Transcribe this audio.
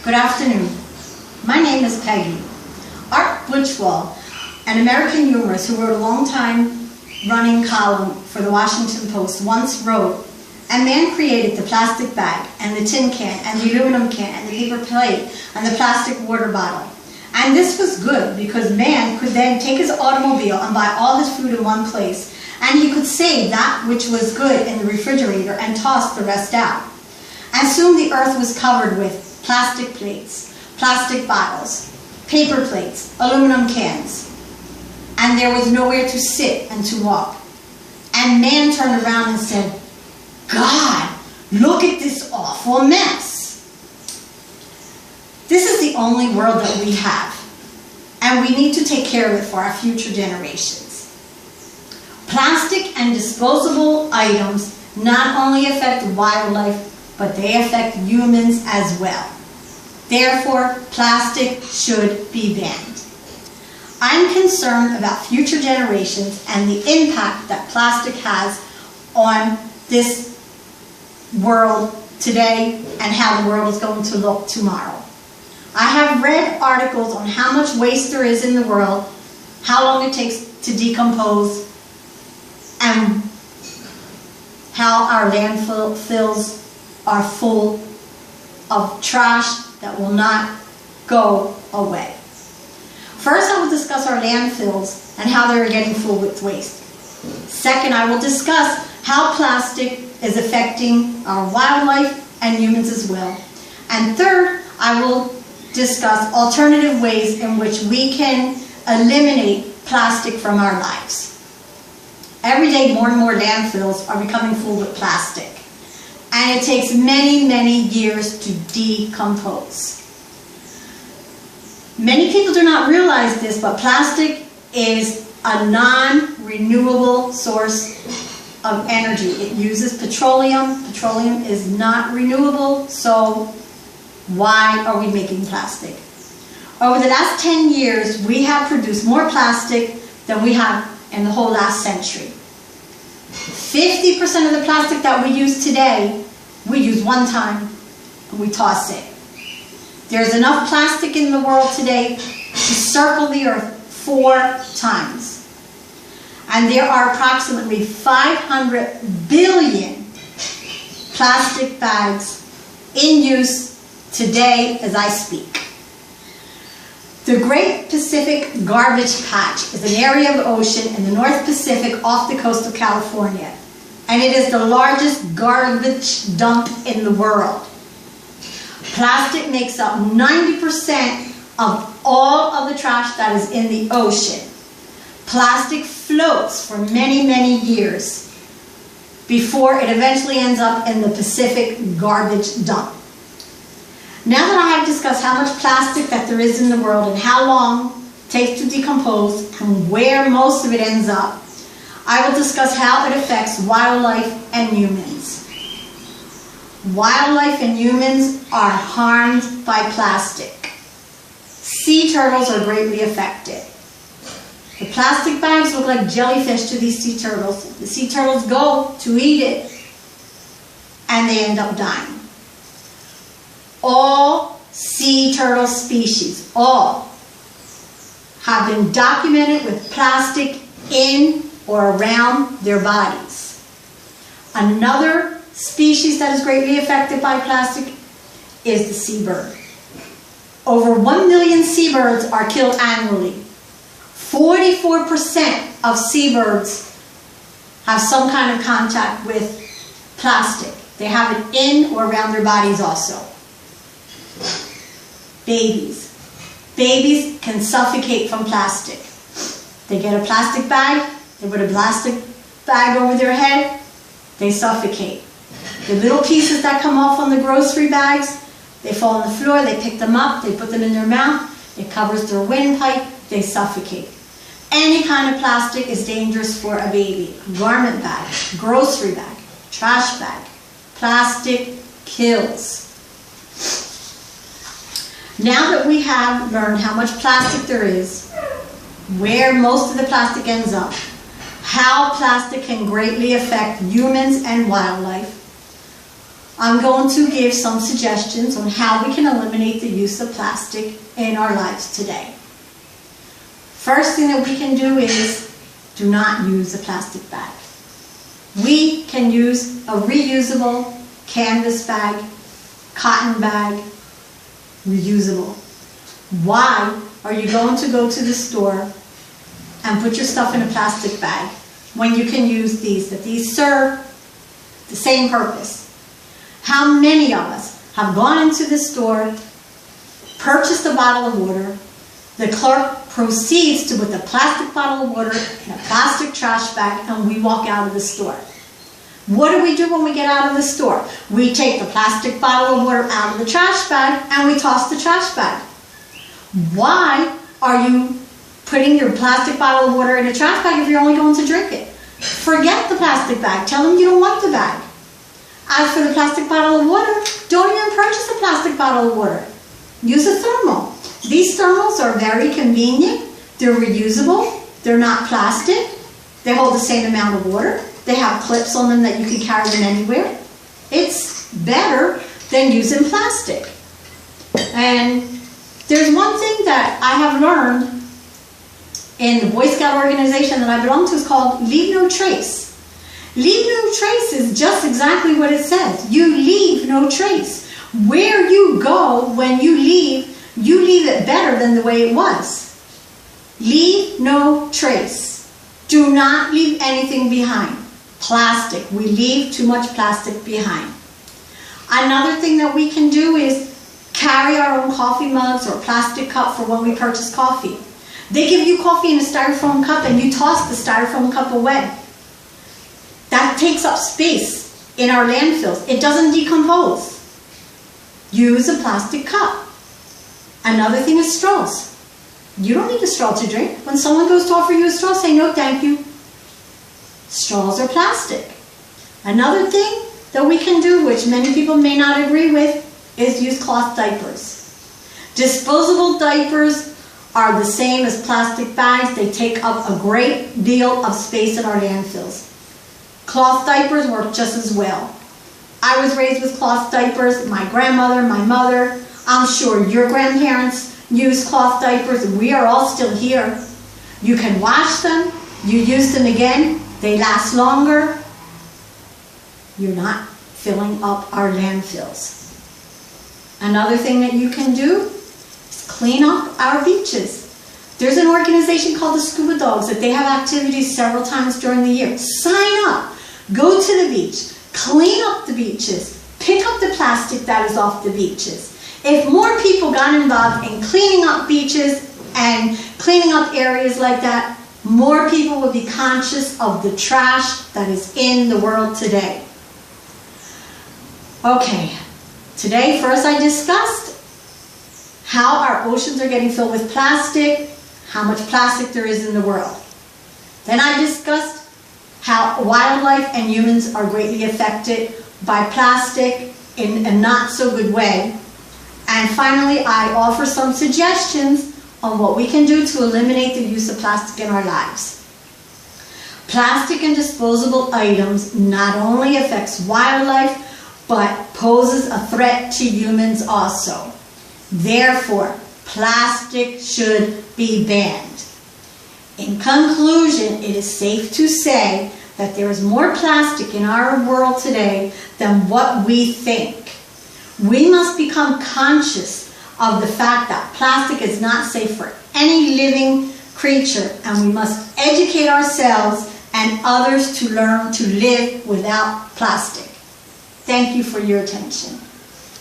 Good afternoon. My name is Peggy. Art Butchwell, an American humorist who wrote a long-time running column for the Washington Post, once wrote, "And man created the plastic bag, and the tin can, and the aluminum can, and the paper plate, and the plastic water bottle. And this was good because man could then take his automobile and buy all his food in one place, and he could save that which was good in the refrigerator and toss the rest out. And soon the earth was covered with plastic plates, plastic bottles, paper plates, aluminum cans, and there was nowhere to sit and to walk. And man turned around and said, 'God, look at this awful mess.' This is the only world that we have, and we need to take care of it for our future generations. Plastic and disposable items not only affect wildlife, but they affect humans as well. Therefore, plastic should be banned. I'm concerned about future generations and the impact that plastic has on this world today and how the world is going to look tomorrow. I have read articles on how much waste there is in the world, how long it takes to decompose, and how our landfills are full of trash that will not go away. First, I will discuss our landfills and how they're getting full with waste. Second, I will discuss how plastic is affecting our wildlife and humans as well. And third, I will discuss alternative ways in which we can eliminate plastic from our lives. Every day, more and more landfills are becoming full with plastic, and it takes many, many years to decompose. Many people do not realize this, but plastic is a non-renewable source of energy. It uses petroleum. Petroleum is not renewable, so why are we making plastic? Over the last 10 years, we have produced more plastic than we have in the whole last century. 50% of the plastic that we use today, we use one time and we toss it. There's enough plastic in the world today to circle the earth 4 times. And there are approximately 500 billion plastic bags in use today as I speak. The Great Pacific Garbage Patch is an area of ocean in the North Pacific off the coast of California, and it is the largest garbage dump in the world. Plastic makes up 90% of all of the trash that is in the ocean. Plastic floats for many, many years before it eventually ends up in the Pacific garbage dump. Now that I have discussed how much plastic that there is in the world and how long it takes to decompose and where most of it ends up, I will discuss how it affects wildlife and humans. Wildlife and humans are harmed by plastic. Sea turtles are greatly affected. The plastic bags look like jellyfish to these sea turtles. The sea turtles go to eat it, and they end up dying. All sea turtle species, all, have been documented with plastic in or around their bodies. Another species that is greatly affected by plastic is the seabird. Over 1 million seabirds are killed annually. 44% of seabirds have some kind of contact with plastic. They have it in or around their bodies also. Babies. Babies can suffocate from plastic. They get a plastic bag, they put a plastic bag over their head, they suffocate. The little pieces that come off on the grocery bags, they fall on the floor, they pick them up, they put them in their mouth, it covers their windpipe, they suffocate. Any kind of plastic is dangerous for a baby. Garment bag, grocery bag, trash bag. Plastic kills. Now that we have learned how much plastic there is, where most of the plastic ends up, how plastic can greatly affect humans and wildlife, I'm going to give some suggestions on how we can eliminate the use of plastic in our lives today. First thing that we can do is do not use a plastic bag. We can use a reusable canvas bag, cotton bag, reusable. Why are you going to go to the store and put your stuff in a plastic bag when you can use these, that these serve the same purpose? How many of us have gone into the store, purchased a bottle of water, the clerk proceeds to put the plastic bottle of water in a plastic trash bag, and we walk out of the store. What do we do when we get out of the store? We take the plastic bottle of water out of the trash bag and we toss the trash bag. Why are you putting your plastic bottle of water in a trash bag if you're only going to drink it? Forget the plastic bag. Tell them you don't want the bag. As for the plastic bottle of water, don't even purchase a plastic bottle of water. Use a thermal. These thermals are very convenient. They're reusable. They're not plastic. They hold the same amount of water. They have clips on them that you can carry them anywhere. It's better than using plastic. And there's one thing that I have learned in the Boy Scout organization that I belong to is called Leave No Trace. Leave no trace is just exactly what it says. You leave no trace. Where you go when you leave it better than the way it was. Leave no trace. Do not leave anything behind. Plastic. We leave too much plastic behind. Another thing that we can do is carry our own coffee mugs or plastic cup for when we purchase coffee. They give you coffee in a styrofoam cup and you toss the styrofoam cup away. That takes up space in our landfills. It doesn't decompose. Use a plastic cup. Another thing is straws. You don't need a straw to drink. When someone goes to offer you a straw, say no thank you. Straws are plastic. Another thing that we can do, which many people may not agree with, is use cloth diapers. Disposable diapers are the same as plastic bags. They take up a great deal of space in our landfills. Cloth diapers work just as well. I was raised with cloth diapers. My grandmother, my mother, I'm sure your grandparents use cloth diapers. We are all still here. You can wash them. You use them again. They last longer. You're not filling up our landfills. Another thing that you can do is clean up our beaches. There's an organization called the Scuba Dogs that they have activities several times during the year. Sign up. Go to the beach. Clean up the beaches. Pick up the plastic that is off the beaches. If more people got involved in cleaning up beaches and cleaning up areas like that, more people would be conscious of the trash that is in the world today. Okay, today first I discussed how our oceans are getting filled with plastic, how much plastic there is in the world. Then I discussed how wildlife and humans are greatly affected by plastic in a not so good way. And finally, I offer some suggestions on what we can do to eliminate the use of plastic in our lives. Plastic and disposable items not only affects wildlife, but poses a threat to humans also. Therefore, plastic should be banned. In conclusion, it is safe to say that there is more plastic in our world today than what we think. We must become conscious of the fact that plastic is not safe for any living creature, and we must educate ourselves and others to learn to live without plastic. Thank you for your attention.